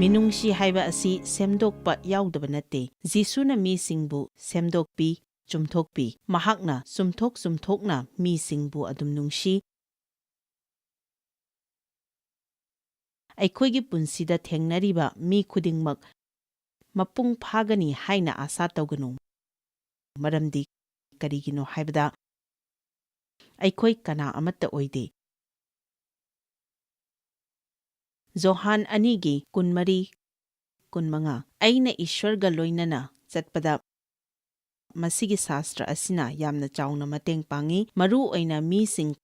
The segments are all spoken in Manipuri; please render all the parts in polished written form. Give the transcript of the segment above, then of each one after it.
Minungsi heiba asi semdokpa yaudaba nate. Jisuna mi singbu semdokpi, chumthokpi. Mahakna sumthokna mi singbu adum nungsi. Aikoigi punsida thengnariba mi khudingmak mapung phagani haina asa tawganu. Maramdi karigino haibada aikoi kana amata oide. Johan anigi kunmari kunmanga aina ishwarga loinana chatpada masigi sastra asina yamna chawna mateng pangi maru oina mi sing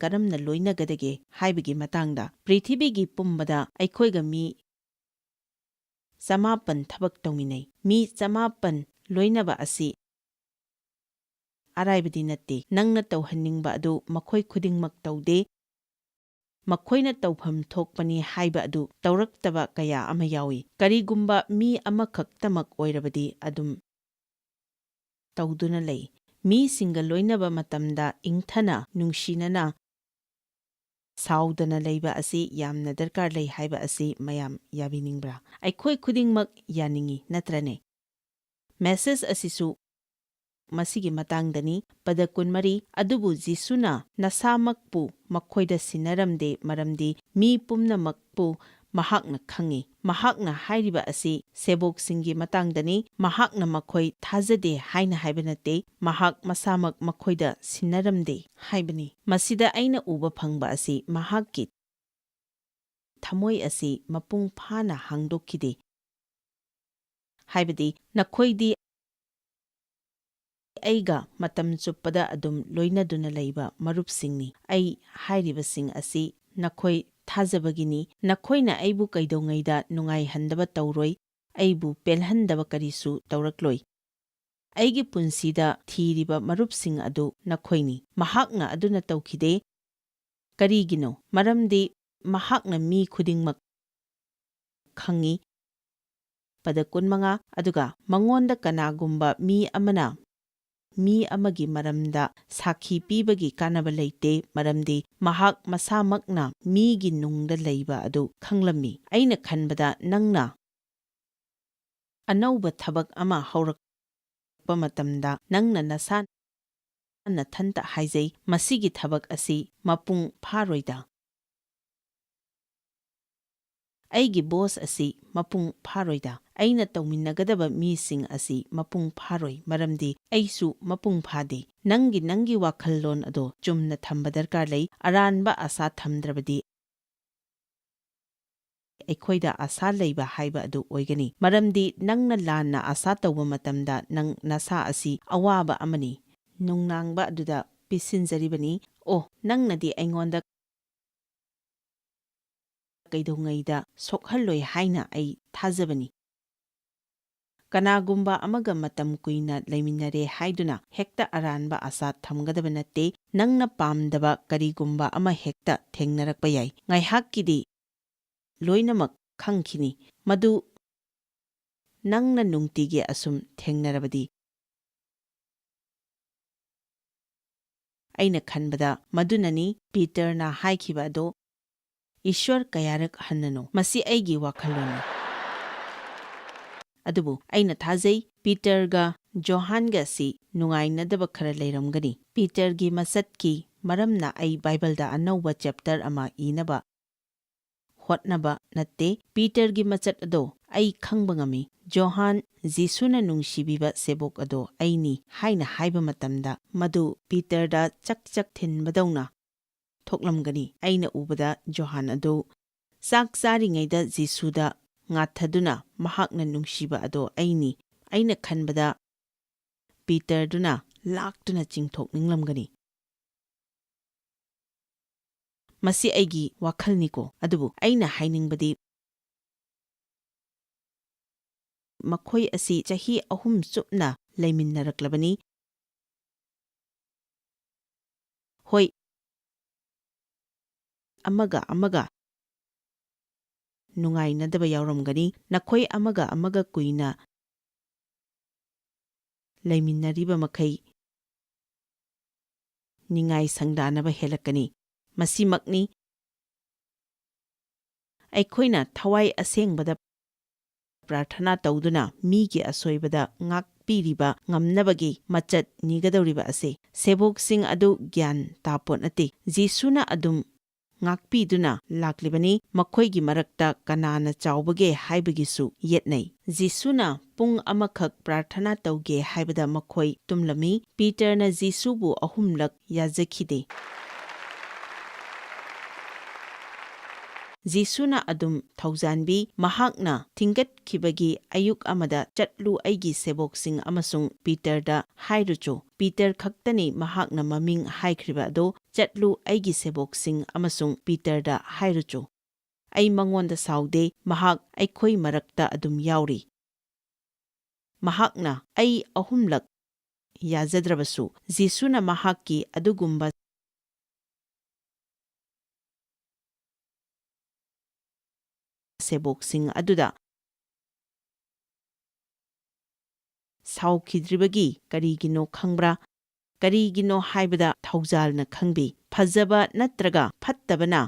karamna loinagadage haibagi matangda prithibigi pumbada aikoiga mi Samapan thabak tawminay. Mi samapan loinaba asi araibadi natte nangna tawhaningba adu makhoi khudingmak tawde. Makhoina tawpham thokpani haiba adu tawraktaba kaya ama yawi. Karigumba mi amakhaktamak oirabadi adum tawduna lay. Mi singa loinaba matamda ingthana nungsinana saudana layba asi yamna darkar lay haiba asi mayam yabiningbra. Aikhoi khudingmak yaningi natrane. Message asisu masigi matangdani pada kunmari adubu jisuna nasamakpu makhoida sinaramde maramdi mi pumnamakpu mahakna khangi. Mahakna hairiba asi sebok singi matangdani mahakna makhoi thazade haina haibanate mahak masamak makhoida sinaramde haibani. Masida aina uba phangba asi mahakki thamoi asi mapung phana hangdokkide. Haibadi nakhoidi aiga matam chuppada adum loinaduna layba marupsingni. Ai hairibasing asi nakhoi thazabagini. Nakhoina aibu kaidongaida nungai handaba tawroi. Aibu pelhandaba karisu tawrakloi. Aigi punsida thiriba marupsing adu nakhoini. Mahakna aduna tawkhide. Karigino maramdi mahakna mi khudingmak khangi. Pada kunmanga aduga mangonda kanagumba mi amana mi amagi maramda sakhi pibagi kanaba leite maramdi mahak masamakna migi nungda leiba adu khanglammi. Aina khanbada nangna anauba thabak ama haurakpa matamda nangna nasa nathanta haizai masigi thabak asi mapung pharoida. Aigi boss asi mapung pharoida. Aina tawminagadaba mising asi mapung pharoi maramdi aisu mapung phade. Nangi wakhallon ado chumna thamba darkar lay aranba asa thamdrabadi aikhoida asa layba haiba adu oigani. Maramdi nangna lana asa tawba matamda nang nasa asi awaba amani. Nungnangba aduda pisinjaribani. Oh nangnadi aingonda kaidongaida sokhalloi haina ai thazabani. Kanagumba amaga matam kuina laiminare haiduna hekta aranba asa thamgadaba natte nangna pamdaba karigumba ama hekta thengnarakpa yai. Ngaihakkidi loinamak khangkhini madu nangna nungtigi asum thengnarabadi. Aina khanbada madunani Peterna haikhiba ado Ishwar kayarak hannano masi aigi wakhaloni. Adubu aina thazai Peterga Johanga si nungainadaba khara leiramgani. Petergi masatki maramna ai Bibleda anauba chapter ama inaba hotnaba natte Petergi machat ado ai khangbangami. Johan Jisuna nungsibiba sebok ado aini haina haiba matamda madu Peterda chak thinbadawna thoklamgani. Aina ubada Johan ado sak charingaida Jisuda ngathaduna mahakna nungsiba ado aina khanbada Peterduna laktuna chingthokninglamgani. Masi aigi wakhalniko adubu aina hainingbadi makhoi asi chahi ahum chupna laiminaraklabani. Hoi amaga nungainadaba yawramgani. Nakhoi amaga kuina laiminariba makhai ningai sangdanaba helakani. Masimakni ꯑꯩꯈꯣꯏꯅ ꯊꯋꯥꯏ ꯑꯁꯦꯡꯕꯗ ꯄ꯭ꯔꯥꯔꯊꯅꯥ ꯇꯧꯗꯨꯅ ꯃꯤꯒꯤ ꯑꯁꯣꯏꯕꯗ ꯉꯥꯛꯄꯤꯔꯤꯕ ꯉꯝꯅꯕꯒꯤ ꯃꯆꯠ ꯅꯤꯒꯗꯧꯔꯤꯕ ꯑꯁꯤ ꯁꯦꯕꯣꯛꯁꯤꯡ ꯑꯗꯨ ꯒ꯭ꯌꯥꯟ ꯇꯥꯄꯣꯠ ꯅꯠꯇꯦ꯫ ꯖꯤꯁꯨꯅ ꯑꯗꯨꯝ ꯉꯥꯛꯄꯤꯗꯨꯅ ꯂꯥꯛꯂꯤꯕꯅꯤ, ꯃꯈꯣꯏꯒꯤ ꯃꯔꯛꯇ ꯀꯅꯥꯅ ꯆꯥꯎꯕꯒꯦ ꯍꯥꯏꯕꯒꯤꯁꯨ ꯌꯦꯠꯅꯩ꯫ ꯖꯤꯁꯨꯅ ꯄꯨꯡ ꯑꯃꯈꯛ ꯄ꯭ꯔꯥꯔꯊꯅꯥ ꯇꯧꯒꯦ ꯍꯥꯏꯕꯗ ꯃꯈꯣꯏ ꯇꯨꯝꯂꯝꯃꯤ꯫ ꯄꯤꯇꯔꯅ ꯖꯤꯁꯨꯕꯨ 3ꯂꯛ ꯌꯥꯖꯈꯤꯗꯦ꯫ ꯖꯤꯁꯨꯅ ꯑꯗꯨꯝ ꯊꯧꯖꯥꯟꯕꯤ, ꯃꯍꯥꯛꯅ ꯊꯤꯡꯒꯠꯈꯤꯕꯒꯤ ꯑꯌꯨꯛ ꯑꯃꯗ ꯆꯠꯂꯨ ꯑꯩꯒꯤ ꯁꯦꯕꯣꯛꯁꯤꯡ ꯑꯃꯁꯨꯡ ꯄꯤꯇꯔꯗ ꯍꯥꯏꯔꯨꯆꯣ꯫ ꯄꯤꯇꯔ ꯈꯛꯇꯅꯤ ꯃꯍꯥꯛꯅ ꯃꯃꯤꯡ ꯍꯥꯏꯈ꯭ꯔꯤꯕ ꯑꯗꯣ, ꯆꯠꯂꯨ ꯑꯩꯒꯤ ꯁꯦꯕꯣꯛꯁꯤꯡ ꯑꯃꯁꯨꯡ ꯄꯤꯇꯔꯗ ꯍꯥꯏꯔꯨꯆꯣ꯫ ꯑꯩ ꯃꯉꯣꯟꯗ ꯁꯥꯎꯗꯦ, ꯃꯍꯥꯛ ꯑꯩꯈꯣꯏ ꯃꯔꯛꯇ ꯑꯗꯨꯝ ꯌꯥꯎꯔꯤ꯫ ꯃꯍꯥꯛꯅ ꯑꯩ 3ꯂꯛ ꯌꯥꯖꯗ꯭ꯔꯕꯁꯨ ꯖꯤꯁꯨꯅ ꯃꯍꯥꯛꯀꯤ ꯑꯗꯨꯒꯨꯝꯕ ꯁꯦꯕꯣꯛꯁꯤꯡ ꯑꯗꯨꯗ ꯁꯥꯎꯈꯤꯗ꯭ꯔꯤꯕꯒꯤ ꯀꯔꯤꯒꯤꯅꯣ ꯈꯪꯕ꯭ꯔꯥ? ꯀꯔꯤꯒꯤꯅꯣ ꯍꯥꯏꯕꯗ ꯊꯧꯖꯥꯜꯅ ꯈꯪꯕꯤ꯫ ꯐꯖꯕ ꯅꯠꯇ꯭ꯔꯒ ꯐꯠꯇꯕꯅ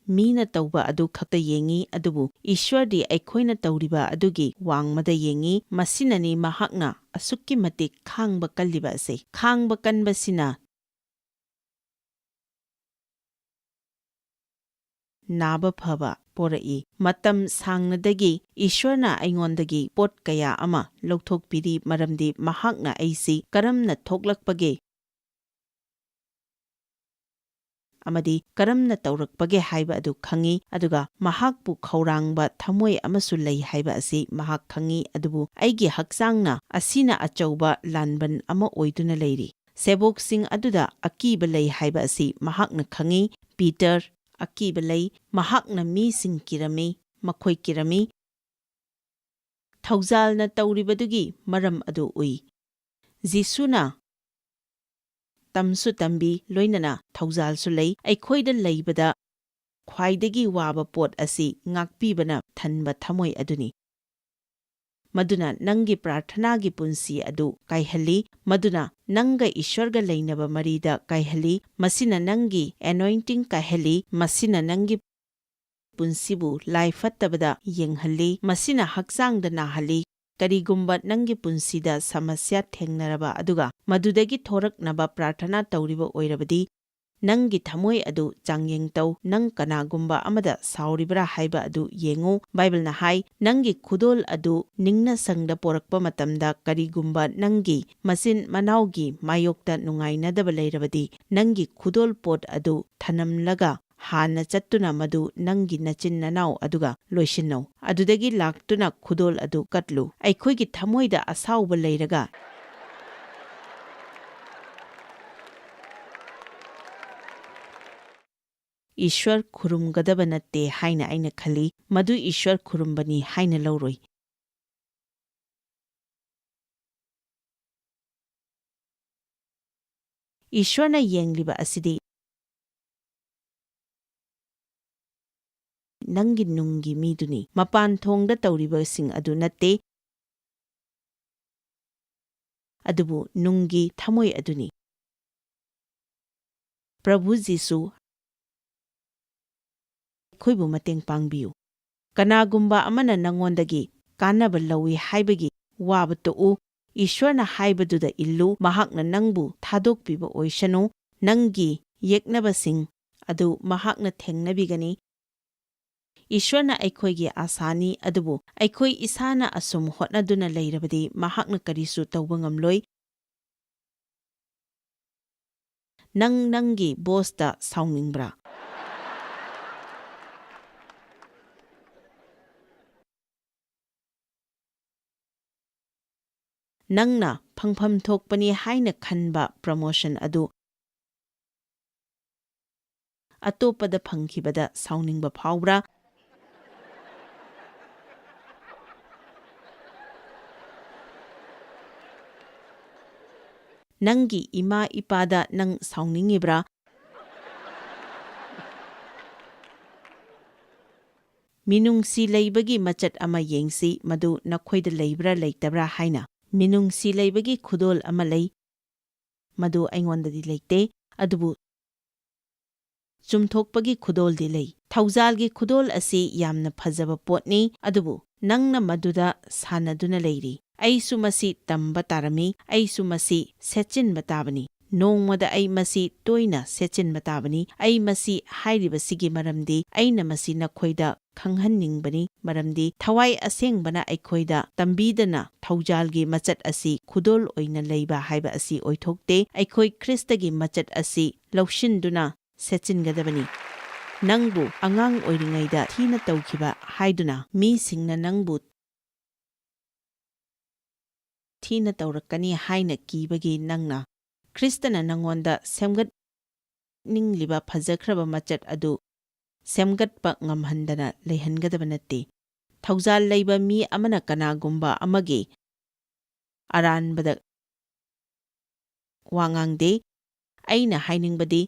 ꯃꯤꯅ ꯇꯧꯕ ꯑꯗꯨ ꯈꯛꯇ ꯌꯦꯡꯉꯤ, ꯑꯗꯨꯕꯨ ꯏꯁ꯭ꯋꯔꯗꯤ ꯑꯩꯈꯣꯏꯅ ꯇꯧꯔꯤꯕ ꯑꯗꯨꯒꯤ ꯋꯥꯡꯃꯗ ꯌꯦꯡꯉꯤ꯫ ꯃꯁꯤꯅꯅꯤ ꯃꯍꯥꯛꯅ ꯑꯁꯨꯛꯀꯤ ꯃꯇꯤꯛ ꯈꯥꯡꯕ ꯀꯜꯂꯤꯕ ꯑꯁꯤ꯫ ꯈꯥꯡꯕ ꯀꯟꯕꯁꯤꯅ ꯅꯥꯕ ꯐꯕ ꯄꯣꯔꯛꯏ꯫ ꯃꯇꯝ ꯁꯥꯡꯅꯗꯒꯤ ꯏꯁ꯭ꯋꯔꯅ ꯑꯩꯉꯣꯟꯗꯒꯤ ꯄꯣꯠ ꯀꯌꯥ ꯑꯃ ꯂꯧꯊꯣꯛꯄꯤꯔꯤ, ꯃꯔꯝꯗꯤ ꯃꯍꯥꯛꯅ ꯑꯩꯁꯤ ꯀꯔꯝꯅ ꯊꯣꯛꯂꯛꯄꯒꯦ ꯑꯃꯗꯤ ꯀꯔꯝꯅ ꯇꯧꯔꯛꯄꯒꯦ ꯍꯥꯏꯕ ꯑꯗꯨ ꯈꯪꯉꯤ, ꯑꯗꯨꯒ ꯃꯍꯥꯛꯄꯨ ꯈꯧꯔꯥꯡꯕ ꯊꯃꯣꯏ ꯑꯃꯁꯨ ꯂꯩ ꯍꯥꯏꯕ ꯑꯁꯤ ꯃꯍꯥꯛ ꯈꯪꯉꯤ, ꯑꯗꯨꯕꯨ ꯑꯩꯒꯤ ꯍꯛꯆꯥꯡꯅ ꯑꯁꯤꯅ ꯑꯆꯧꯕ ꯂꯥꯟꯕꯟ ꯑꯃ ꯑꯣꯏꯗꯨꯅ ꯂꯩꯔꯤ꯫ ꯁꯦꯕꯣꯛꯁꯤꯡ ꯑꯗꯨꯗ ꯑꯀꯤꯕ ꯂꯩ ꯍꯥꯏꯕ ꯑꯁꯤ ꯃꯍꯥꯛꯅ ꯈꯪꯉꯤ꯫ ꯄꯤꯇꯔ ꯑꯀꯤꯕ ꯂꯩ, ꯃꯍꯥꯛꯅ ꯃꯤꯁꯤꯡ ꯀꯤꯔꯝꯃꯤ, ꯃꯈꯣꯏ ꯀꯤꯔꯝꯃꯤ꯫ ꯊꯧꯖꯥꯜꯅ ꯇꯧꯔꯤꯕꯗꯨꯒꯤ ꯃꯔꯝ ꯑꯗꯨ ꯎꯏ꯫ ꯖꯤꯁꯨꯅ ꯇꯝꯁꯨ ꯇꯝꯕꯤ, ꯂꯣꯏꯅꯅ ꯊꯧꯖꯥꯜꯁꯨ ꯂꯩ꯫ ꯑꯩꯈꯣꯏꯗ ꯂꯩꯕꯗ ꯈ꯭ꯋꯥꯏꯗꯒꯤ ꯋꯥꯕ ꯄꯣꯠ ꯑꯁꯤ ꯉꯥꯛꯄꯤꯕꯅ ꯊꯟꯕ ꯊꯃꯣꯏ ꯑꯗꯨꯅꯤ꯫ ꯃꯗꯨꯅ ꯅꯪꯒꯤ ꯄ꯭ꯔꯥꯔꯊꯅꯥꯒꯤ ꯄꯨꯟꯁꯤ ꯑꯗꯨ ꯀꯥꯏꯍꯜꯂꯤ, ꯃꯗꯨꯅ ꯅꯪꯒ ꯏꯁ꯭ꯋꯔꯒ ꯂꯩꯅꯕ ꯃꯔꯤꯗ ꯀꯥꯏꯍꯜꯂꯤ, ꯃꯁꯤꯅ ꯅꯪꯒꯤ ꯑꯦꯅꯣꯏꯟꯇꯤꯡ ꯀꯥꯏꯍꯜꯂꯤ, ꯃꯁꯤꯅ ꯅꯪꯒꯤ ꯄꯨꯟꯁꯤꯕꯨ ꯂꯥꯏ ꯐꯠꯇꯕꯗ ꯌꯦꯡꯍꯜꯂꯤ, ꯃꯁꯤꯅ ꯍꯛꯆꯥꯡꯗ ꯅꯥꯍꯜꯂꯤ꯫ ꯀꯔꯤꯒꯨꯝꯕ ꯅꯪꯒꯤ ꯄꯨꯟꯁꯤꯗ ꯁꯃꯁ꯭ꯌꯥ ꯊꯦꯡꯅꯔꯕ ꯑꯗꯨꯒ ꯃꯗꯨꯗꯒꯤ ꯊꯣꯔꯛꯅꯕ ꯄ꯭ꯔꯥꯔꯊꯅꯥ ꯇꯧꯔꯤꯕ ꯑꯣꯏꯔꯕꯗꯤ, ꯅꯪꯒꯤ ꯊꯃꯣꯏ ꯑꯗꯨ ꯆꯥꯡꯌꯦꯡ ꯇꯧ꯫ ꯅꯪ ꯀꯅꯥꯒꯨꯝꯕ ꯑꯃꯗ ꯁꯥꯎꯔꯤꯕ꯭ꯔꯥ ꯍꯥꯏꯕ ꯑꯗꯨ ꯌꯦꯡꯉꯨ꯫ ꯕꯥꯏꯕꯜꯅ ꯍꯥꯏ, ꯅꯪꯒꯤ ꯈꯨꯗꯣꯜ ꯑꯗꯨ ꯅꯤꯡꯅꯁꯪꯗ ꯄꯣꯔꯛꯄ ꯃꯇꯝꯗ ꯀꯔꯤꯒꯨꯝꯕ ꯅꯪꯒꯤ ꯃꯆꯤꯟ ꯃꯅꯥꯎꯒꯤ ꯃꯥꯌꯣꯛꯇ ꯅꯨꯡꯉꯥꯏꯅꯗꯕ ꯂꯩꯔꯕꯗꯤ, ꯅꯪꯒꯤ ꯈꯨꯗꯣꯜ ꯄꯣꯠ ꯑꯗꯨ ꯊꯅꯝꯂꯒ ꯍꯥꯟꯅ ꯆꯠꯇꯨꯅ ꯃꯗꯨ ꯅꯪꯒꯤ ꯅꯆꯤꯟ ꯅꯅꯥꯎ ꯑꯗꯨꯒ ꯂꯣꯏꯁꯤꯟꯅꯧ꯫ ꯑꯗꯨꯗꯒꯤ ꯂꯥꯛꯇꯨꯅ ꯈꯨꯗꯣꯜ ꯑꯗꯨ ꯀꯠꯂꯨ꯫ ꯑꯩꯈꯣꯏꯒꯤ ꯊꯃꯣꯏꯗ ꯑꯁꯥꯎꯕ ꯂꯩꯔꯒ ꯏꯁ꯭ꯋꯔ ꯈꯨꯔꯨꯝꯒꯗꯕ ꯅꯠꯇꯦ ꯍꯥꯏꯅ ꯑꯩꯅ ꯈꯜꯂꯤ, ꯃꯗꯨ ꯏꯁ꯭ꯋꯔ ꯈꯨꯔꯨꯝꯕꯅꯤ ꯍꯥꯏꯅ ꯂꯧꯔꯣꯏ꯫ ꯏꯁ꯭ꯋꯔꯅ ꯌꯦꯡꯂꯤꯕ ꯑꯁꯤꯗꯤ ꯅꯪꯒꯤ ꯅꯨꯡꯒꯤ ꯃꯤꯗꯨꯅꯤ, ꯃꯄꯥꯟ ꯊꯣꯡꯗ ꯇꯧꯔꯤꯕꯁꯤꯡ ꯑꯗꯨ ꯅꯠꯇꯦ, ꯑꯗꯨꯕꯨ ꯅꯨꯡꯒꯤ ꯊꯃꯣꯏ ꯑꯗꯨꯅꯤ꯫ ꯄ꯭ꯔꯚꯨ ꯖꯤꯁꯨ, ꯑꯩꯈꯣꯏꯕꯨ ꯃꯇꯦꯡ ꯄꯥꯡꯕꯤꯌꯨ꯫ ꯀꯅꯥꯒꯨꯝꯕ ꯑꯃꯅ ꯅꯉꯣꯟꯗꯒꯤ ꯀꯥꯟꯅꯕ ꯂꯧꯏ ꯍꯥꯏꯕꯒꯤ ꯋꯥꯕ ꯇꯣꯛꯎ꯫ ꯏꯁ꯭ꯋꯔꯅ ꯍꯥꯏꯕꯗꯨꯗ ꯏꯜꯂꯨ꯫ ꯃꯍꯥꯛꯅ ꯅꯪꯕꯨ ꯊꯥꯗꯣꯛꯄꯤꯕ ꯑꯣꯏꯁꯅꯨ꯫ ꯅꯪꯒꯤ ꯌꯦꯛꯅꯕꯁꯤꯡ ꯑꯗꯨ ꯃꯍꯥꯛꯅ ꯊꯦꯡꯅꯕꯤꯒꯅꯤ꯫ ꯏꯁ꯭ꯋꯔꯅ ꯑꯩꯈꯣꯏꯒꯤ ꯑꯥꯁꯥꯅꯤ, ꯑꯗꯨꯕꯨ ꯑꯩꯈꯣꯏ ꯏꯁꯥꯅ ꯑꯁꯨꯝ ꯍꯣꯠꯅꯗꯨꯅ ꯂꯩꯔꯕꯗꯤ ꯃꯍꯥꯛꯅ ꯀꯔꯤꯁꯨ ꯇꯧꯕ ꯉꯝꯂꯣꯏ꯫ ꯅꯪꯒꯤ ꯕꯣꯁꯇ ꯁꯥꯎꯅꯤꯡꯕ꯭ꯔꯥ? ꯅꯪꯅ ꯐꯪꯐꯝ ꯊꯣꯛꯄꯅꯤ ꯍꯥꯏꯅ ꯈꯟꯕ ꯄ꯭ꯔꯃꯣꯁꯟ ꯑꯗꯨ ꯑꯇꯣꯞꯄꯗ ꯐꯪꯈꯤꯕꯗ ꯁꯥꯎꯅꯤꯡꯕ ꯐꯥꯎꯕ꯭ꯔꯥ? ꯅꯪꯒꯤ ꯏꯃꯥ ꯏꯄꯥꯗ ꯅꯪ ꯁꯥꯎꯅꯤꯡꯉꯤꯕ꯭ꯔꯥ? ꯃꯤꯅꯨꯡꯁꯤ ꯂꯩꯕꯒꯤ ꯃꯆꯠ ꯑꯃ ꯌꯦꯡꯁꯤ, ꯃꯗꯨ ꯅꯈꯣꯏꯗ ꯂꯩꯕ꯭ꯔꯥ ꯂꯩꯇꯕ꯭ꯔꯥ ꯍꯥꯏꯅ꯫ ꯃꯤꯅꯨꯡꯁꯤ ꯂꯩꯕꯒꯤ ꯈꯨꯗꯣꯜ ꯑꯃ ꯂꯩ, ꯃꯗꯨ ꯑꯩꯉꯣꯟꯗꯗꯤ ꯂꯩꯇꯦ, ꯑꯗꯨꯕꯨ ꯆꯨꯝꯊꯣꯛꯄꯒꯤ ꯈꯨꯗꯣꯜꯗꯤ ꯂꯩ꯫ ꯊꯧꯖꯥꯜꯒꯤ ꯈꯨꯗꯣꯜ ꯑꯁꯤ ꯌꯥꯝꯅ ꯐꯖꯕ ꯄꯣꯠꯅꯤ, ꯑꯗꯨꯕꯨ ꯅꯪꯅ ꯃꯗꯨꯗ ꯁꯥꯟꯅꯗꯨꯅ ꯂꯩꯔꯤ꯫ ꯑꯩꯁꯨ ꯃꯁꯤ ꯇꯝꯕ ꯇꯥꯔꯝꯃꯤ, ꯑꯩꯁꯨ ꯃꯁꯤ ꯁꯦꯠꯆꯤꯟꯕ ꯇꯥꯕꯅꯤ꯫ ꯅꯣꯡꯃꯗ ꯑꯩ ꯃꯁꯤ ꯇꯣꯏꯅ ꯁꯦꯠꯆꯤꯟꯕ ꯇꯥꯕꯅꯤ꯫ ꯑꯩ ꯃꯁꯤ ꯍꯥꯏꯔꯤꯕꯁꯤꯒꯤ ꯃꯔꯝꯗꯤ ꯑꯩꯅ ꯃꯁꯤ ꯅꯈꯣꯏꯗ ꯈꯪꯍꯟꯅꯤꯡꯕꯅꯤ, ꯃꯔꯝꯗꯤ ꯊꯋꯥꯏ ꯑꯁꯦꯡꯕꯅ ꯑꯩꯈꯣꯏꯗ ꯇꯝꯕꯤꯗꯅ ꯊꯧꯖꯥꯜꯒꯤ ꯃꯆꯠ ꯑꯁꯤ ꯈꯨꯗꯣꯜ ꯑꯣꯏꯅ ꯂꯩꯕ ꯍꯥꯏꯕ ꯑꯁꯤ ꯑꯣꯏꯊꯣꯛꯇꯦ꯫ ꯑꯩꯈꯣꯏ ꯈ꯭ꯔꯤꯁꯇꯒꯤ ꯃꯆꯠ ꯑꯁꯤ ꯂꯧꯁꯤꯟꯗꯨꯅ ꯁꯦꯠꯆꯤꯟꯒꯗꯕꯅꯤ꯫ ꯅꯪꯕꯨ ꯑꯉꯥꯡ ꯑꯣꯏꯔꯤꯉꯩꯗ ꯊꯤꯅ ꯇꯧꯈꯤꯕ ꯍꯥꯏꯗꯨꯅ ꯃꯤꯁꯤꯡꯅ ꯅꯪꯕꯨ ꯊꯤꯅ ꯇꯧꯔꯛꯀꯅꯤ ꯍꯥꯏꯅ ꯀꯤꯕꯒꯤ ꯅꯪꯅ ꯈ꯭ꯔꯤꯁꯇꯅ ꯅꯪꯉꯣꯟꯗ ꯁꯦꯝꯒꯠꯅꯤꯡꯂꯤꯕ ꯐꯖꯈ꯭ꯔꯕ ꯃꯆꯠ ꯑꯗꯨ ꯁꯦꯝꯒꯠꯄ ꯉꯝꯍꯟꯗꯅ ꯂꯩꯍꯟꯒꯗꯕ ꯅꯠꯇꯦ꯫ ꯊꯧꯖꯥꯜ ꯂꯩꯕ ꯃꯤ ꯑꯃꯅ ꯀꯅꯥꯒꯨꯝꯕ ꯑꯃꯒꯤ ꯑꯔꯥꯟꯕꯗ ꯋꯥ ꯉꯥꯡꯗꯦ꯫ ꯑꯩꯅ ꯍꯥꯏꯅꯤꯡꯕꯗꯤ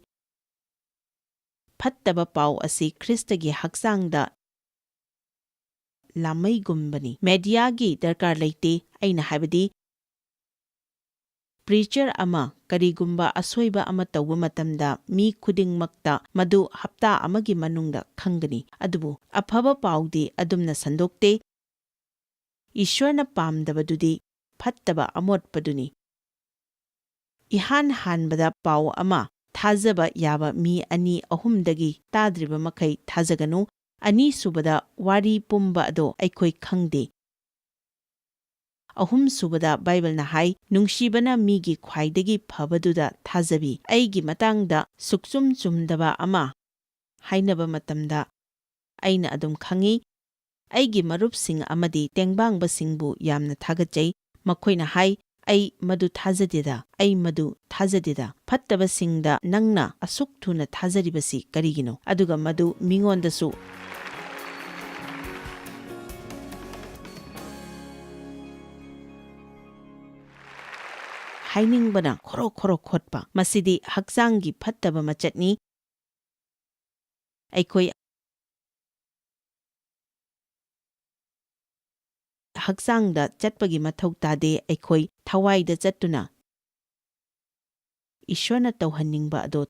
ꯐꯠꯇꯕ ꯄꯥꯎ ꯑꯁꯤ ꯈ꯭ꯔꯤꯁꯇꯒꯤ ꯍꯛꯆꯥꯡꯗ ꯂꯥꯃꯩꯒꯨꯝꯕꯅꯤ꯫ ꯃꯦꯗꯤꯌꯥꯒꯤ ꯗꯔꯀꯥꯔ ꯂꯩꯇꯦ꯫ ꯑꯩꯅ ꯍꯥꯏꯕꯗꯤ ꯄ꯭ꯔꯤꯆꯔ ꯑꯃ ꯀꯔꯤꯒꯨꯝꯕ ꯑꯁꯣꯏꯕ ꯑꯃ ꯇꯧꯕ ꯃꯇꯝꯗ ꯃꯤ ꯈꯨꯗꯤꯡꯃꯛꯇ ꯃꯗꯨ ꯍꯞꯇꯥ ꯑꯃꯒꯤ ꯃꯅꯨꯡꯗ ꯈꯪꯒꯅꯤ, ꯑꯗꯨꯕꯨ ꯑꯐꯕ ꯄꯥꯎꯗꯤ ꯑꯗꯨꯝꯅ ꯁꯟꯗꯣꯛꯇꯦ꯫ ꯏꯁ꯭ꯋꯔꯅ ꯄꯥꯝꯗꯕꯗꯨꯗꯤ ꯐꯠꯇꯕ ꯑꯃꯣꯠꯄꯗꯨꯅꯤ꯫ ꯏꯍꯥꯟ ꯍꯥꯟꯕꯗ ꯄꯥꯎ ꯑꯃ ꯊꯥꯖꯕ ꯌꯥꯕ ꯃꯤ 2-3ꯗꯒꯤ ꯇꯥꯗ꯭ꯔꯤꯕ ꯃꯈꯩ ꯊꯥꯖꯒꯅꯨ꯫ ꯑꯅꯤꯁꯨꯕꯗ ꯋꯥꯔꯤ ꯄꯨꯝꯕ ꯑꯗꯣ ꯑꯩꯈꯣꯏ ꯈꯪꯗꯦ꯫ ꯑꯍꯨꯝꯁꯨꯕꯗ ꯕꯥꯏꯕꯜꯅ ꯍꯥꯏ, ꯅꯨꯡꯁꯤꯕꯅ ꯃꯤꯒꯤ ꯈ꯭ꯋꯥꯏꯗꯒꯤ ꯐꯕꯗꯨꯗ ꯊꯥꯖꯕꯤ꯫ ꯑꯩꯒꯤ ꯃꯇꯥꯡꯗ ꯁꯨꯛꯆꯨꯝ ꯆꯨꯝꯗꯕ ꯑꯃ ꯍꯥꯏꯅꯕ ꯃꯇꯝꯗ ꯑꯩꯅ ꯑꯗꯨꯝ ꯈꯪꯏ꯫ ꯑꯩꯒꯤ ꯃꯔꯨꯞꯁꯤꯡ ꯑꯃꯗꯤ ꯇꯦꯡꯕꯥꯡꯕꯁꯤꯡꯕꯨ ꯌꯥꯝꯅ ꯊꯥꯒꯠꯆꯩ꯫ ꯃꯈꯣꯏꯅ ꯍꯥꯏ, ꯑꯩ ꯃꯗꯨ ꯊꯥꯖꯗꯦꯗ, ꯑꯩ ꯃꯗꯨ ꯊꯥꯖꯗꯦꯗ꯫ ꯐꯠꯇꯕꯁꯤꯡꯗ ꯅꯪꯅ ꯑꯁꯨꯛ ꯊꯨꯅ ꯊꯥꯖꯔꯤꯕꯁꯤ ꯀꯔꯤꯒꯤꯅꯣ? ꯑꯗꯨꯒ ꯃꯗꯨ ꯃꯤꯉꯣꯟꯗꯁꯨ ꯍꯥꯏꯅꯤꯡꯕꯅ ꯈꯣꯔꯣ ꯈꯣꯠꯄ, ꯃꯁꯤꯗꯤ ꯍꯛꯆꯥꯡꯒꯤ ꯐꯠꯇꯕ ꯃꯆꯠꯅꯤ꯫ ꯑꯩꯈꯣꯏ ꯍꯛꯆꯥꯡꯗ ꯆꯠꯄꯒꯤꯃꯊꯧ ꯇꯥꯗꯦ꯫ ꯑꯩꯈꯣꯏ ꯊꯋꯥꯏꯗ ꯆꯠꯇꯨꯅ ꯏꯁ꯭ꯋꯔꯅ ꯇꯧꯍꯟꯅꯤꯡꯕ ꯑꯗꯣ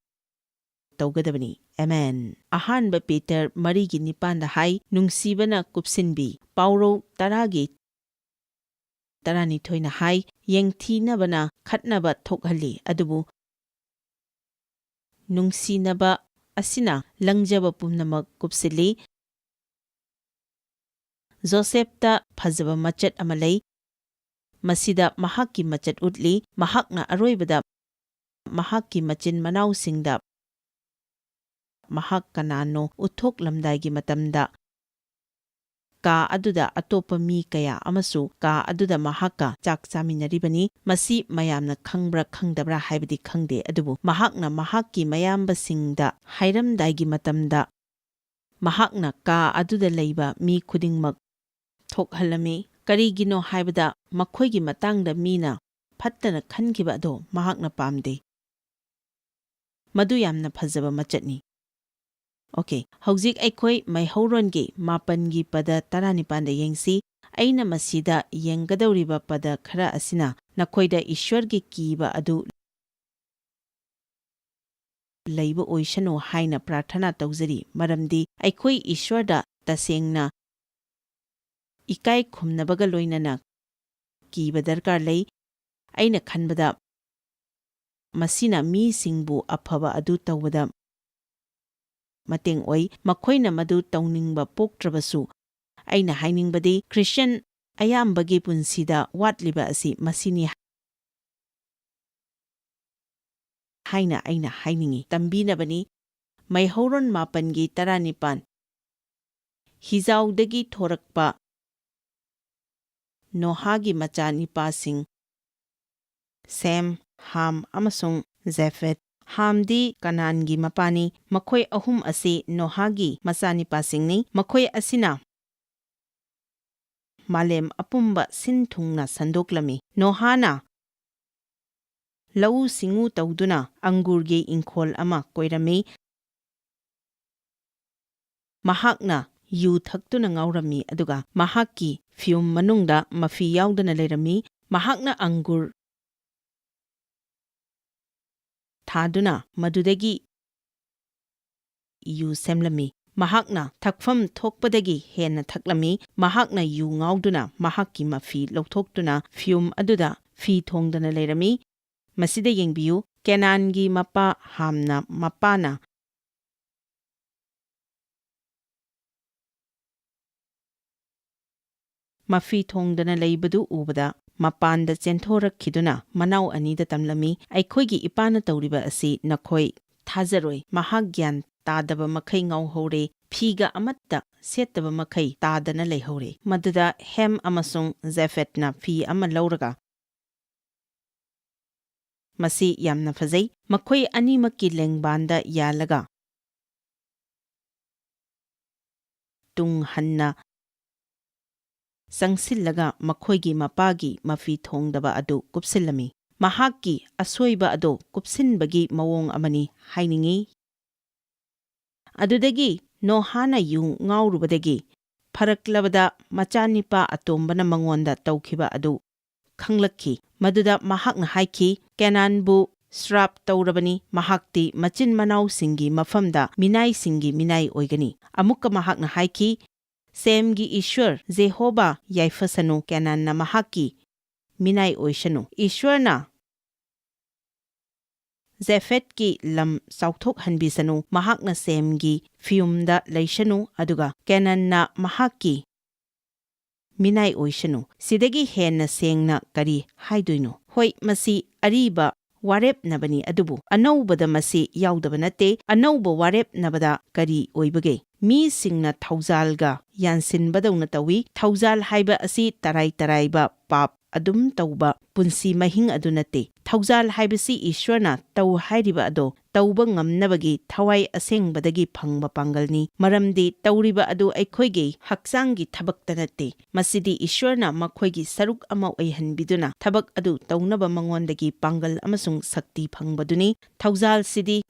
ꯇꯧꯒꯗꯕꯅꯤ꯫ ꯑꯦꯃꯦꯟ꯫ ꯑꯍꯥꯟꯕ ꯄꯦꯇꯔ 4:9 ꯍꯥꯏ, ꯅꯨꯡꯁꯤꯕꯅ ꯀꯨꯞꯁꯤꯟꯕꯤ꯫ ꯄꯥꯎꯔꯧ 10:12 ꯍꯥꯏ, ꯌꯦꯡꯊꯤꯅꯕꯅ ꯈꯠꯅꯕ ꯊꯣꯛꯍꯜꯂꯤ, ꯑꯗꯨꯕꯨ ꯅꯨꯡꯁꯤꯅꯕ ꯑꯁꯤꯅ ꯂꯪꯖꯕ ꯄꯨꯝꯅꯃꯛ ꯀꯨꯞꯁꯤꯜꯂꯤ꯫ ꯖꯣꯁꯦꯐꯇ ꯐꯖꯕ ꯃꯆꯠ ꯑꯃ ꯂꯩ, ꯃꯁꯤꯗ ꯃꯍꯥꯛꯀꯤ ꯃꯆꯠ ꯎꯠꯂꯤ꯫ ꯃꯍꯥꯛꯅ ꯑꯔꯣꯏꯕꯗ ꯃꯍꯥꯛꯀꯤ ꯃꯆꯤꯟ ꯃꯅꯥꯎꯁꯤꯡꯗ ꯃꯍꯥꯛ ꯀꯅꯥꯅꯣ ꯎꯠꯊꯣꯛꯂꯝꯗꯥꯏꯒꯤ ꯃꯇꯝꯗ ꯀꯥ ꯑꯗꯨꯗ ꯑꯇꯣꯞꯄ ꯃꯤ ꯀꯌꯥ ꯑꯃꯁꯨ ꯀꯥ ꯑꯗꯨꯗ ꯃꯍꯥꯛꯀ ꯆꯥꯛ ꯆꯥꯃꯤꯟꯅꯔꯤꯕꯅꯤ꯫ ꯃꯁꯤ ꯃꯌꯥꯝꯅ ꯈꯪꯕ꯭ꯔꯥ ꯈꯪꯗꯕ꯭ꯔꯥ ꯍꯥꯏꯕꯗꯤ ꯈꯪꯗꯦ, ꯑꯗꯨꯕꯨ ꯃꯍꯥꯛꯅ ꯃꯍꯥꯛꯀꯤ ꯃꯌꯥꯝꯕꯁꯤꯡꯗ ꯍꯥꯏꯔꯝꯗꯥꯏꯒꯤ ꯃꯇꯝꯗ ꯃꯍꯥꯛꯅ ꯀꯥ ꯑꯗꯨꯗ ꯂꯩꯕ ꯃꯤ ꯈꯨꯗꯤꯡꯃꯛ ꯊꯣꯛꯍꯜꯂꯝꯃꯤ꯫ ꯀꯔꯤꯒꯤꯅꯣ ꯍꯥꯏꯕꯗ ꯃꯈꯣꯏꯒꯤ ꯃꯇꯥꯡꯗ ꯃꯤꯅ ꯐꯠꯇꯅ ꯈꯟꯈꯤꯕ ꯑꯗꯣ ꯃꯍꯥꯛꯅ ꯄꯥꯝꯗꯦ꯫ ꯃꯗꯨ ꯌꯥꯝꯅ ꯐꯖꯕ ꯃꯆꯠꯅꯤ꯫ ꯑꯣꯀꯦ, ꯍꯧꯖꯤꯛ ꯑꯩꯈꯣꯏ ꯃꯩꯍꯧꯔꯣꯟꯒꯤ 9ꯒꯤ ꯄꯗ 19ꯗ ꯌꯦꯡꯁꯤ꯫ ꯑꯩꯅ ꯃꯁꯤꯗ ꯌꯦꯡꯒꯗꯧꯔꯤꯕ ꯄꯗ ꯈꯔ ꯑꯁꯤꯅ ꯅꯈꯣꯏꯗ ꯏꯁ꯭ꯋꯔꯒꯤ ꯀꯤꯕ ꯑꯗꯨ ꯂꯩꯕ ꯑꯣꯏꯁꯅꯨ ꯍꯥꯏꯅ ꯄ꯭ꯔꯥꯔꯊꯅꯥ ꯇꯧꯖꯔꯤ, ꯃꯔꯝꯗꯤ ꯑꯩꯈꯣꯏ ꯏꯁ꯭ꯋꯔꯗ ꯇꯁꯦꯡꯅ ꯏꯀꯥꯏ ꯈꯨꯝꯅꯕꯒ ꯂꯣꯏꯅꯅ ꯀꯤꯕ ꯗꯔꯀꯥꯔ ꯂꯩ꯫ ꯑꯩꯅ ꯈꯟꯕꯗ ꯃꯁꯤꯅ ꯃꯤꯁꯤꯡꯕꯨ ꯑꯐꯕ ꯑꯗꯨ ꯇꯧꯕꯗ ꯃꯇꯦꯡ ꯑꯣꯏ, ꯃꯈꯣꯏꯅ ꯃꯗꯨ ꯇꯧꯅꯤꯡꯕ ꯄꯣꯛꯇ꯭ꯔꯕꯁꯨ꯫ ꯑꯩꯅ ꯍꯥꯏꯅꯤꯡꯕꯗꯤ ꯈ꯭ꯔꯤꯁꯇ꯭ꯌꯟ ꯑꯌꯥꯝꯕꯒꯤ ꯄꯨꯟꯁꯤꯗ ꯋꯥꯠꯂꯤꯕ ꯑꯁꯤ ꯃꯁꯤꯅꯤ ꯍꯥꯏꯅ ꯑꯩꯅ ꯍꯥꯏꯅꯤꯡꯏ꯫ ꯇꯝꯕꯤꯅꯕꯅꯤ꯫ ꯃꯩꯍꯧꯔꯣꯟ 9:19 ꯍꯤꯖꯥꯎꯗꯒꯤ ꯊꯣꯔꯛꯄ ꯅꯣꯍꯥꯒꯤ ꯃꯆꯥꯅꯤꯄꯥꯁꯤꯡ ꯁꯦꯝ, ꯍꯥꯝ ꯑꯃꯁꯨꯡ ꯖꯦꯐꯦꯠ꯫ ꯍꯥꯝꯗꯤ ꯀꯅꯥꯟꯒꯤ ꯃꯄꯥꯅꯤ꯫ ꯃꯈꯣꯏ ꯑꯍꯨꯝ ꯑꯁꯤ ꯅꯣꯍꯥꯒꯤ ꯃꯆꯥꯅꯤꯄꯥꯁꯤꯡꯅꯤ꯫ ꯃꯈꯣꯏ ꯑꯁꯤꯅ ꯃꯥꯂꯦꯝ ꯑꯄꯨꯝꯕ ꯁꯤꯟ-ꯊꯨꯡꯅ ꯁꯟꯗꯣꯛꯂꯝꯃꯤ꯫ ꯅꯣꯍꯥꯅ ꯂꯧꯎ ꯁꯤꯡꯎ ꯇꯧꯗꯨꯅ ꯑꯪꯒꯨꯔꯒꯤ ꯏꯪꯈꯣꯜ ꯑꯃ ꯀꯣꯏꯔꯝꯃꯤ꯫ ꯃꯍꯥꯛꯅ ꯌꯨ ꯊꯛꯇꯨꯅ ꯉꯥꯎꯔꯝꯃꯤ, ꯑꯗꯨꯒ ꯃꯍꯥꯛꯀꯤ ꯐꯤꯌꯨꯝ ꯃꯅꯨꯡꯗ ꯃꯐꯤ ꯌꯥꯎꯗꯅ ꯂꯩꯔꯝꯃꯤ꯫ ꯃꯍꯥꯛꯅ ꯑꯪꯒꯨꯔ ꯊꯥꯗꯨꯅ ꯃꯗꯨꯗꯒꯤ ꯌꯨ ꯁꯦꯝꯂꯝꯃꯤ꯫ ꯃꯍꯥꯛꯅ ꯊꯛꯐꯝ ꯊꯣꯛꯄꯗꯒꯤ ꯍꯦꯟꯅ ꯊꯛꯂꯝꯃꯤ꯫ ꯃꯍꯥꯛꯅ ꯌꯨ ꯉꯥꯎꯗꯨꯅ ꯃꯍꯥꯛꯀꯤ ꯃꯐꯤ ꯂꯧꯊꯣꯛꯇꯨꯅ ꯐꯤꯌꯨꯝ ꯑꯗꯨꯗ ꯐꯤ ꯊꯣꯡꯗꯅ ꯂꯩꯔꯝꯃꯤ꯫ ꯃꯁꯤꯗ ꯌꯦꯡꯕꯤꯌꯨ, ꯀꯦꯅꯥꯟꯒꯤ ꯃꯄꯥ ꯍꯥꯝꯅ ꯃꯄꯥꯅ ꯃꯐꯤ ꯊꯣꯡꯗꯅ ꯂꯩꯕꯗꯨ ꯎꯕꯗ ꯃꯄꯥꯟꯗ ꯆꯦꯟꯊꯣꯔꯛꯈꯤꯗꯨꯅ ꯃꯅꯥꯎ ꯑꯅꯤꯗ ꯇꯝꯂꯝꯃꯤ, ꯑꯩꯈꯣꯏꯒꯤ ꯏꯄꯥꯅ ꯇꯧꯔꯤꯕ ꯑꯁꯤ ꯅꯈꯣꯏ ꯊꯥꯖꯔꯣꯏ꯫ ꯃꯍꯥꯛ ꯒ꯭ꯌꯥꯟ ꯇꯥꯗꯕ ꯃꯈꯩ ꯉꯥꯎꯍꯧꯔꯦ, ꯐꯤꯒ ꯑꯃꯠꯇ ꯁꯦꯠꯇꯕ ꯃꯈꯩ ꯇꯥꯗꯅ ꯂꯩꯍꯧꯔꯦ꯫ ꯃꯗꯨꯗ ꯍꯦꯝ ꯑꯃꯁꯨꯡ ꯖꯦꯐꯦꯠꯅ ꯐꯤ ꯑꯃ ꯂꯧꯔꯒ, ꯃꯁꯤ ꯌꯥꯝꯅ ꯐꯖꯩ, ꯃꯈꯣꯏ ꯑꯅꯤꯃꯛꯀꯤ ꯂꯦꯡꯕꯥꯟꯗ ꯌꯥꯜꯂꯒ ꯇꯨꯡ ꯍꯟꯅ ꯆꯪꯁꯤꯜꯂꯒ ꯃꯈꯣꯏꯒꯤ ꯃꯄꯥꯒꯤ ꯃꯐꯤ ꯊꯣꯡꯗꯕ ꯑꯗꯨ ꯀꯨꯞꯁꯤꯜꯂꯝꯃꯤ꯫ ꯃꯍꯥꯛꯀꯤ ꯑꯁꯣꯏꯕ ꯑꯗꯨ ꯀꯨꯞꯁꯤꯟꯕꯒꯤ ꯃꯑꯣꯡ ꯑꯃꯅꯤ ꯍꯥꯏꯅꯤꯡꯉꯤ꯫ ꯑꯗꯨꯗꯒꯤ ꯅꯣꯍꯥꯅ ꯌꯨ ꯉꯥꯎꯔꯨꯕꯗꯒꯤ ꯐꯔꯛꯂꯕꯗ ꯃꯆꯥꯅꯤꯄꯥ ꯑꯇꯣꯝꯕꯅ ꯃꯉꯣꯟꯗ ꯇꯧꯈꯤꯕ ꯑꯗꯨ ꯈꯪꯂꯛꯈꯤ꯫ ꯃꯗꯨꯗ ꯃꯍꯥꯛꯅ ꯍꯥꯏꯈꯤ, ꯀꯦꯅꯥꯟꯕꯨ ꯁ꯭ꯔꯥꯞ ꯇꯧꯔꯕꯅꯤ, ꯃꯍꯥꯛꯇꯤ ꯃꯆꯤꯟ ꯃꯅꯥꯎꯁꯤꯡꯒꯤ ꯃꯐꯝꯗ ꯃꯤꯅꯥꯏꯁꯤꯡꯒꯤ ꯃꯤꯅꯥꯏ ꯑꯣꯏꯒꯅꯤ꯫ ꯑꯃꯨꯛꯀ ꯃꯍꯥꯛꯅ ꯍꯥꯏꯈꯤ, ꯁꯦꯝꯒꯤ ꯏꯁ꯭ꯋꯔ ꯖꯦꯍꯣꯕꯥ ꯌꯥꯏꯐꯁꯅꯨ, ꯀꯦꯅꯥꯟꯅ ꯃꯍꯥꯛꯀꯤ ꯃꯤꯅꯥꯏ ꯑꯣꯏꯁꯅꯨ꯫ ꯏꯁ꯭ꯋꯔꯅ ꯖꯦꯐꯦꯠꯀꯤ ꯂꯝ ꯆꯥꯎꯊꯣꯛꯍꯟꯕꯤꯁꯅꯨ, ꯃꯍꯥꯛꯅ ꯁꯦꯝꯒꯤ ꯐꯤꯌꯨꯝꯗ ꯂꯩꯁꯅꯨ, ꯑꯗꯨꯒ ꯀꯦꯅꯥꯟꯅ ꯃꯍꯥꯛꯀꯤ ꯃꯤꯅꯥꯏ ꯑꯣꯏꯁꯅꯨ꯫ ꯁꯤꯗꯒꯤ ꯍꯦꯟꯅ ꯁꯦꯡꯅ ꯀꯔꯤ ꯍꯥꯏꯗꯣꯏꯅꯣ? ꯍꯣꯏ, ꯃꯁꯤ ꯑꯔꯤꯕ ꯋꯥꯔꯦꯞꯅꯕꯅꯤ, ꯑꯗꯨꯕꯨ ꯑꯅꯧꯕꯗ ꯃꯁꯤ ꯌꯥꯎꯗꯕ ꯅꯠꯇꯦ꯫ ꯑꯅꯧꯕ ꯋꯥꯔꯦꯞꯅꯕꯗ ꯀꯔꯤ ꯑꯣꯏꯕꯒꯦ? ꯃꯤꯁꯤꯡꯅ ꯊꯧꯖꯥꯜꯒ ꯌꯥꯟꯁꯤꯟꯕꯗꯧꯅ ꯇꯧꯏ꯫ ꯊꯧꯖꯥꯜ ꯍꯥꯏꯕ ꯑꯁꯤ ꯇꯔꯥꯏ ꯇꯔꯥꯏꯕ ꯄꯥꯞ ꯑꯗꯨꯝ ꯇꯧꯕ ꯄꯨꯟꯁꯤ ꯃꯍꯤꯡ ꯑꯗꯨ ꯅꯠꯇꯦ꯫ ꯊꯧꯖꯥꯜ ꯍꯥꯏꯕꯁꯤ ꯏꯁ꯭ꯋꯔꯅ ꯇꯧ ꯍꯥꯏꯔꯤꯕ ꯑꯗꯣ ꯇꯧꯕ ꯉꯝꯅꯕꯒꯤ ꯊꯋꯥꯏ ꯑꯁꯦꯡꯕꯗꯒꯤ ꯐꯪꯕ ꯄꯥꯡꯒꯜꯅꯤ, ꯃꯔꯝꯗꯤ ꯇꯧꯔꯤꯕ ꯑꯗꯨ ꯑꯩꯈꯣꯏꯒꯤ ꯍꯛꯆꯥꯡꯒꯤ ꯊꯕꯛꯇ ꯅꯠꯇꯦ꯫ ꯃꯁꯤꯗꯤ ꯏꯁ꯭ꯋꯔꯅ ꯃꯈꯣꯏꯒꯤ ꯁꯔꯨꯛ ꯑꯃ ꯑꯣꯏꯍꯟꯕꯤꯗꯨꯅ ꯊꯕꯛ ꯑꯗꯨ ꯇꯧꯅꯕ ꯃꯉꯣꯟꯗꯒꯤ ꯄꯥꯡꯒꯜ ꯑꯃꯁꯨꯡ ꯁꯛꯇꯤ ꯐꯪꯕꯗꯨꯅꯤ꯫ ꯊꯧꯖꯥꯜꯁꯤꯗꯤ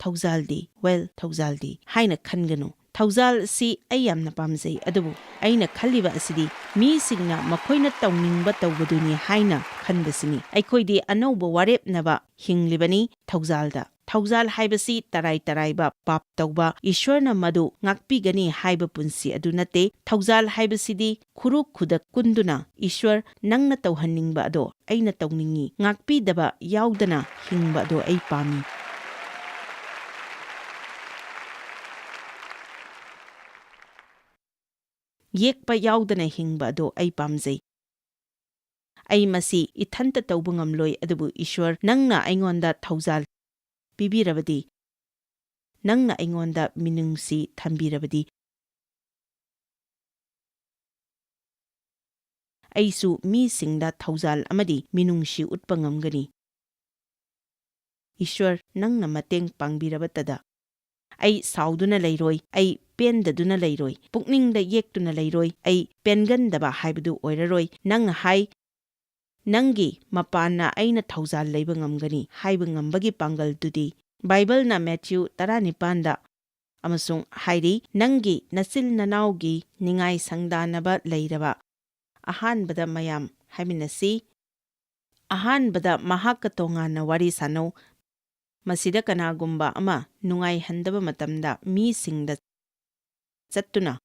ꯊꯧꯖꯥꯜꯗꯤ ꯋꯦꯜ ꯊꯧꯖꯥꯜꯗꯤ ꯍꯥꯏꯅ ꯈꯟꯒꯅꯨ꯫ ꯊꯧꯖꯥꯜ ꯑꯁꯤ ꯑꯩ ꯌꯥꯝꯅ ꯄꯥꯝꯖꯩ, ꯑꯗꯨꯕꯨ ꯑꯩꯅ ꯈꯜꯂꯤꯕ ꯑꯁꯤꯗꯤ ꯃꯤꯁꯤꯡꯅ ꯃꯈꯣꯏꯅ ꯇꯧꯅꯤꯡꯕ ꯇꯧꯕꯗꯨꯅꯤ ꯍꯥꯏꯅ ꯈꯟꯕꯁꯤꯅꯤ꯫ ꯑꯩꯈꯣꯏꯗꯤ ꯑꯅꯧꯕ ꯋꯥꯔꯦꯞꯅꯕ ꯍꯤꯡꯂꯤꯕꯅꯤ ꯊꯧꯖꯥꯜꯗ꯫ ꯊꯧꯖꯥꯜ ꯍꯥꯏꯕꯁꯤ ꯇꯔꯥꯏ ꯇꯔꯥꯏꯕ ꯄꯥꯞ ꯇꯧꯕ, ꯏꯁ꯭ꯋꯔꯅ ꯃꯗꯨ ꯉꯥꯛꯄꯤꯒꯅꯤ ꯍꯥꯏꯕ ꯄꯨꯟꯁꯤ ꯑꯗꯨ ꯅꯠꯇꯦ꯫ ꯊꯧꯖꯥꯜ ꯍꯥꯏꯕꯁꯤꯗꯤ ꯈꯨꯔꯨ ꯈꯨꯗ ꯀꯨꯟꯗꯨꯅ, ꯏꯁ꯭ꯋꯔ ꯅꯪꯅ ꯇꯧꯍꯟꯅꯤꯡꯕ ꯑꯗꯣ ꯑꯩꯅ ꯇꯧꯅꯤꯡꯉꯤ, ꯉꯥꯛꯄꯤꯗꯕ ꯌꯥꯎꯗꯅ ꯍꯤꯡꯕ ꯑꯗꯣ ꯑꯩ ꯄꯥꯝꯃꯤ꯫ ꯌꯦꯛꯄ ꯌꯥꯎꯗꯅ ꯍꯤꯡꯕ ꯑꯗꯣ ꯑꯩ ꯄꯥꯝꯖꯩ꯫ ꯑꯩ ꯃꯁꯤ ꯏꯊꯟꯇ ꯇꯧꯕ ꯉꯝꯂꯣꯏ, ꯑꯗꯨꯕꯨ ꯏꯁ꯭ꯋꯔ ꯅꯪꯅ ꯑꯩꯉꯣꯟꯗ ꯊꯧꯖꯥꯜ ꯄꯤꯕꯤꯔꯕꯗꯤ, ꯅꯪꯅ ꯑꯩꯉꯣꯟꯗ ꯃꯤꯅꯨꯡꯁꯤ ꯊꯝꯕꯤꯔꯕꯗꯤ ꯑꯩꯁꯨ ꯃꯤꯁꯤꯡꯗ ꯊꯧꯖꯥꯜ ꯑꯃꯗꯤ ꯃꯤꯅꯨꯡꯁꯤ ꯎꯠꯄ ꯉꯝꯒꯅꯤ꯫ ꯏꯁ꯭ꯋꯔ ꯅꯪꯅ ꯃꯇꯦꯡ ꯄꯥꯡꯕꯤꯔꯕꯇꯗ ꯑꯩ ꯁꯥꯎꯗꯨꯅ ꯂꯩꯔꯣꯏ, ꯑꯩ ꯄꯦꯟꯗꯗꯨꯅ ꯂꯩꯔꯣꯏ, ꯄꯨꯛꯅꯤꯡꯗ ꯌꯦꯛꯇꯨꯅ ꯂꯩꯔꯣꯏ, ꯑꯩ ꯄꯦꯟꯒꯟꯗꯕ ꯍꯥꯏꯕꯗꯨ ꯑꯣꯏꯔꯔꯣꯏ꯫ ꯅꯪꯅ ꯍꯥꯏ, ꯅꯪꯒꯤ ꯃꯄꯥꯟꯅ ꯑꯩꯅ ꯊꯧꯖꯥꯜ ꯂꯩꯕ ꯉꯝꯒꯅꯤ ꯍꯥꯏꯕ ꯉꯝꯕꯒꯤ ꯄꯥꯡꯒꯜꯗꯨꯗꯤ ꯕꯥꯏꯕꯜꯅ ꯃꯦꯊ꯭ꯌꯨ 19ꯗ ꯑꯃꯁꯨꯡ ꯍꯥꯏꯔꯤ, ꯅꯪꯒꯤ ꯅꯆꯤꯜ ꯅꯅꯥꯎꯒꯤ ꯅꯤꯡꯉꯥꯏ ꯁꯪꯗꯥꯅꯕ ꯂꯩꯔꯕ ꯑꯍꯥꯟꯕꯗ ꯃꯌꯥꯝ ꯍꯥꯏꯃꯤꯟꯅꯁꯤ, ꯑꯍꯥꯟꯕꯗ ꯃꯍꯥꯛꯀ ꯇꯣꯉꯥꯟꯅ ꯋꯥꯔꯤ ꯁꯥꯅꯧ꯫ ꯃꯁꯤꯗ ꯀꯅꯥꯒꯨꯝꯕ ꯑꯃ ꯅꯨꯡꯉꯥꯏꯍꯟꯗꯕ ꯃꯇꯝꯗ ꯃꯤꯁꯤꯡꯗ ꯆꯠꯇꯨꯅ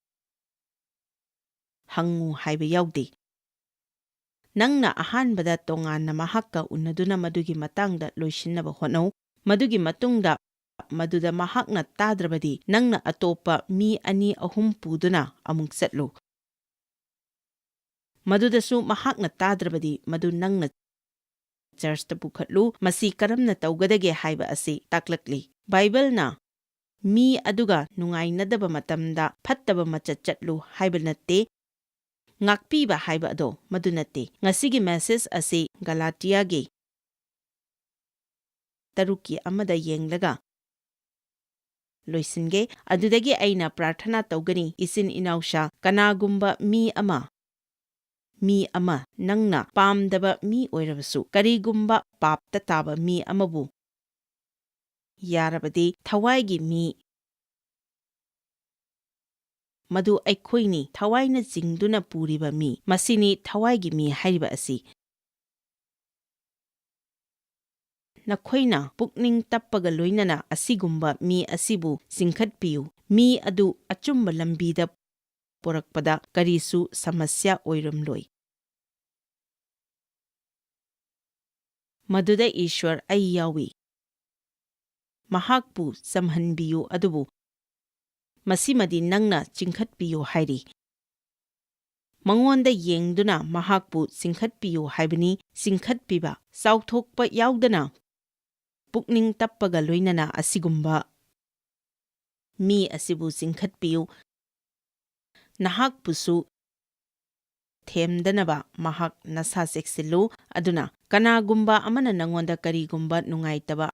ꯍꯪꯉꯨ ꯍꯥꯏꯕ ꯌꯥꯎꯗꯦ꯫ ꯅꯪꯅ ꯑꯍꯥꯟꯕꯗ ꯇꯣꯉꯥꯟꯅ ꯃꯍꯥꯛꯀ ꯎꯅꯗꯨꯅ ꯃꯗꯨꯒꯤ ꯃꯇꯥꯡꯗ ꯂꯣꯏꯁꯤꯟꯅꯕ ꯍꯣꯠꯅꯧ꯫ ꯃꯗꯨꯒꯤ ꯃꯇꯨꯡꯗ ꯃꯗꯨꯗ ꯃꯍꯥꯛꯅ ꯇꯥꯗ꯭ꯔꯕꯗꯤ ꯅꯪꯅ ꯑꯇꯣꯞꯄ ꯃꯤ 2-3 ꯄꯨꯗꯨꯅ ꯑꯃꯨꯛ ꯆꯠꯂꯨ꯫ ꯃꯗꯨꯗꯁꯨ ꯃꯍꯥꯛꯅ ꯇꯥꯗ꯭ꯔꯕꯗꯤ ꯃꯗꯨ ꯅꯪꯅ ꯆꯔꯆꯇ ꯄꯨꯈꯠꯂꯨ꯫ ꯃꯁꯤ ꯀꯔꯝꯅ ꯇꯧꯒꯗꯒꯦ ꯍꯥꯏꯕ ꯑꯁꯤ ꯇꯥꯛꯂꯛꯂꯤ꯫ ꯕꯥꯏꯕꯜꯅ ꯃꯤ ꯑꯗꯨꯒ ꯅꯨꯡꯉꯥꯏꯅꯗꯕ ꯃꯇꯝꯗ ꯐꯠꯇꯕ ꯃꯆꯠ ꯆꯠꯂꯨ ꯍꯥꯏꯕ ꯅꯠꯇꯦ, ꯉꯥꯛꯄꯤꯕ ꯍꯥꯏꯕ ꯑꯗꯣ ꯃꯗꯨ ꯅꯠꯇꯦ꯫ ꯉꯁꯤꯒꯤ ꯃꯦꯁꯦꯖ ꯑꯁꯤ ꯒꯂꯥꯇꯤꯌꯥꯒꯤ 3:1 ꯌꯦꯡꯂꯒ ꯂꯣꯏꯁꯤꯟꯒꯦ꯫ ꯑꯗꯨꯗꯒꯤ ꯑꯩꯅ ꯄ꯭ꯔꯥꯔꯊꯅꯥ ꯇꯧꯒꯅꯤ, ꯏꯆꯤꯟ ꯏꯅꯥꯎꯁꯥ, ꯀꯅꯥꯒꯨꯝꯕ ꯃꯤ ꯑꯃ ꯅꯪꯅ ꯄꯥꯝꯗꯕ ꯃꯤ ꯑꯣꯏꯔꯕꯁꯨ, ꯀꯔꯤꯒꯨꯝꯕ ꯄꯥꯞꯇ ꯇꯥꯕ ꯃꯤ ꯑꯃꯕꯨ ꯌꯥꯔꯕꯗꯤ ꯊꯋꯥꯏꯒꯤ ꯃꯤ, ꯃꯗꯨ ꯑꯩꯈꯣꯏꯅꯤ, ꯊꯋꯥꯏꯅ ꯆꯤꯡꯗꯨꯅ ꯄꯨꯔꯤꯕ ꯃꯤ, ꯃꯁꯤꯅꯤ ꯊꯋꯥꯏꯒꯤ ꯃꯤ ꯍꯥꯏꯔꯤꯕ ꯑꯁꯤ꯫ nakoina pukning tappaga loinana asigumba mi asibu singkhatpiyu. Mi adu achumba lambida porakpada karisu samasya oiramloi. Maduda Ishwar ai yawi. Mahakpu samhanbiyu adubu masimadi nangna chingkhatpiyu hairi. Mangonda yengduna mahakpu singkhatpiyu haibani singkhatpiba sauthokpa yaudana pukning tappaga loinana asigumba mi asibu singkhatpiyu. Nahakpusu themdanaba mahak nasa seksilu aduna kanagumba amana nangonda karigumba nungaitaba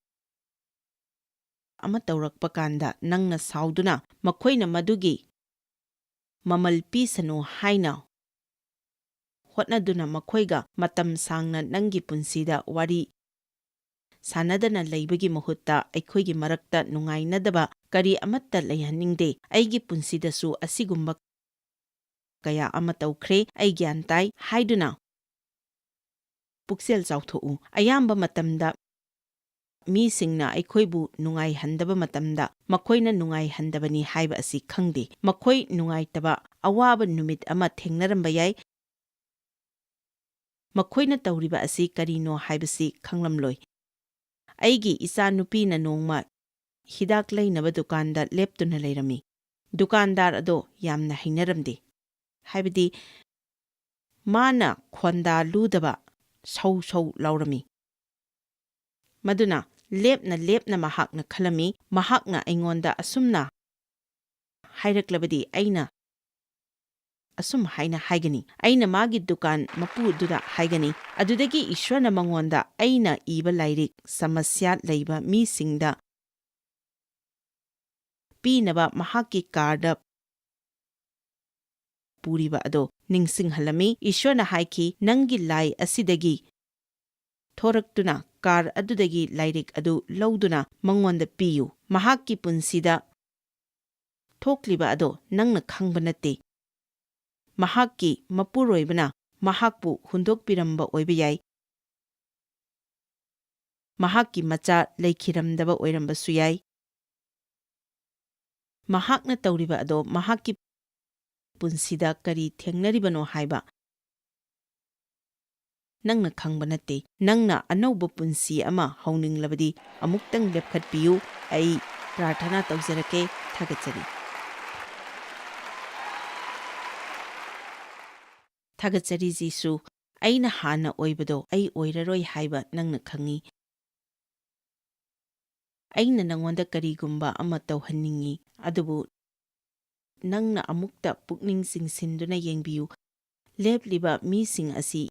ama taurakpa kanda nangna sauduna makoina madugi mamal pisanu haina hotnaduna makoiga matam sangna nangi punsida wari sanadana leibagi mahutta aikhoigi marakta nungainadaba kari amatta leihaningde aigi punsidasu asigumba kaya ama taukhre ai gyan tai haiduna pukchel chauthou ayamba matamda mi singna aikhoibu nungai handaba matamda makoina nungai handabani haiba asi khangde makoi nungai taba awaba numit ama thengnaramba yai makoina tawriba asi karino haibasi khanglamloi. Aigi isa nupi na nongma hidak leinaba dukanda leptuna leirami. Dukandar ado yamna hinaramde. Haibadi mana khwanda ludaba sau laurami. Maduna lepna mahakna khalami mahakna aingonda asumna hairaklabadi aina asum haina haigani. Aina magi dukan mapu duda haigani. Adudagi Ishwana mangonda aina iba lairik samasya leiba mi singda pinaba mahaki karda puriba ado ningsing halami. Ishwana haiki nangi lai asidagi thoraktuna kar adudagi lairik adu lauduna mangonda piyu. Mahaki punsida thokliba ado nangna khangba nate. Mahaki mapuroibana mahakpu hundokpiramba oiba yai. Mahaki macha leikhiramdaba oirambasu yai. Mahakna tawriba ado mahaki punsida kari thengnaribano haiba nangna khangba nate. Nangna anauba punsi ama hauninglabadi amuktang lepkhatpiyu. Ai prarthana tawjarake. Thagatsari. Thagatsari Jisu. Aina hana oibado ai oiraroi haiba nangna khangi. Aina nangonda karigumba ama tawhanningi adubu nangna amukta pukning singsinduna yengbiyu. Lepliba mising asi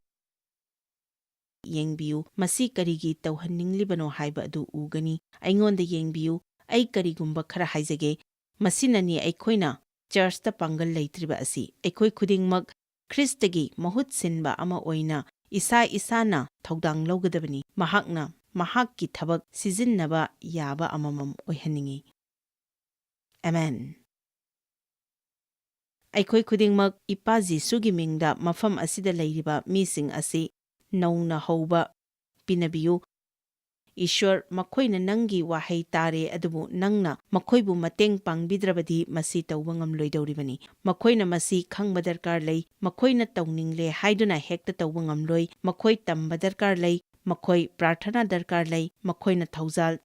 yengbiyu. Masi karigi tawhanninglibano haiba adu ugani. Aingonda yengbiyu. Ai karigumba khara haijage. Masinani aikhoina churchta pangal leitriba asi. Aikoi khudingmak Kristagi mahut sinba ama oina isana thaudang laugadabani. Mahakna mahakki thabak sijinnaba yaba amamam oihaningi. Amen. Aikoi khudingmak Ipa Jisugi mingda mafam asida leiriba mising asi nauna hauba pinabiyu. Ishwar makoina nangi wahai tare adubu nangna makoibu mateng pangbidrabadi masi tawba ngamloidawribani. Makoina masi khangba darkar lei. Makoina tawningle haiduna hekta tawba ngamloi. Makoi tamba darkar lei. Makoi prarthana darkar lei. Makoina thawjal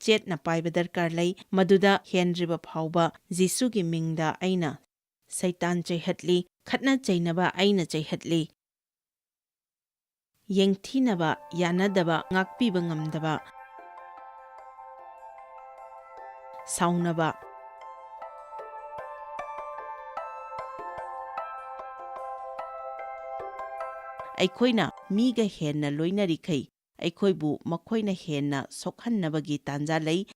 chetna paiba darkar lei. Maduda henriba phawba Jisugi mingda aina Saitan chaihatli. Khatna chainaba aina chaihatli. Yengthinaba yanadaba ngakpiba ngamdaba saunaba aikhoina miga henna loinarikai aikhoibu makoina henna sokhannabagi tanja lei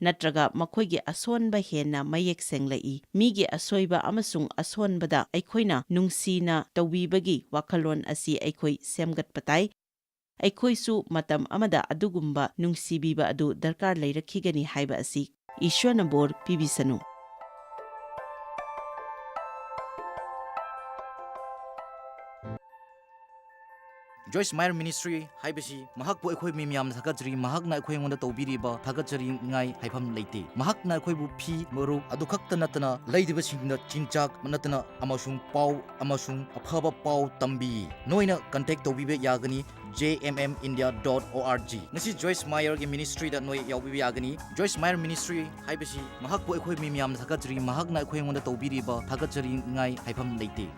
natraga makoigi asonba henna mayek senglai. Migi asoiba amasung asonbada aikhoina nungsina tawibagi wakalon asi aikhoi semgat patai. Aikhoisu matam amada adugumba nungsibiba adu darkar leirakhigani haiba asi Ishwana bor pibisanu. Joyce Meyer Ministry haibasi mahakpu akhoi mi miyam thakajri mahakna akhoi ngonda tawbiriba thakajri ngai haifam leite mahakna akhoi bu phi maru adu khakta natana leidiba singna chinchak natana amasung pau amasung afaba pau tambi noina contact tawbibe yagani jmmindia.org ngasi Joyce Meyer gi ministry da noi yawbibe yagani Joyce Meyer Ministry haibasi mahakpu akhoi mi miyam thakajri mahakna akhoi ngonda tawbiriba thakajri ngai haifam leite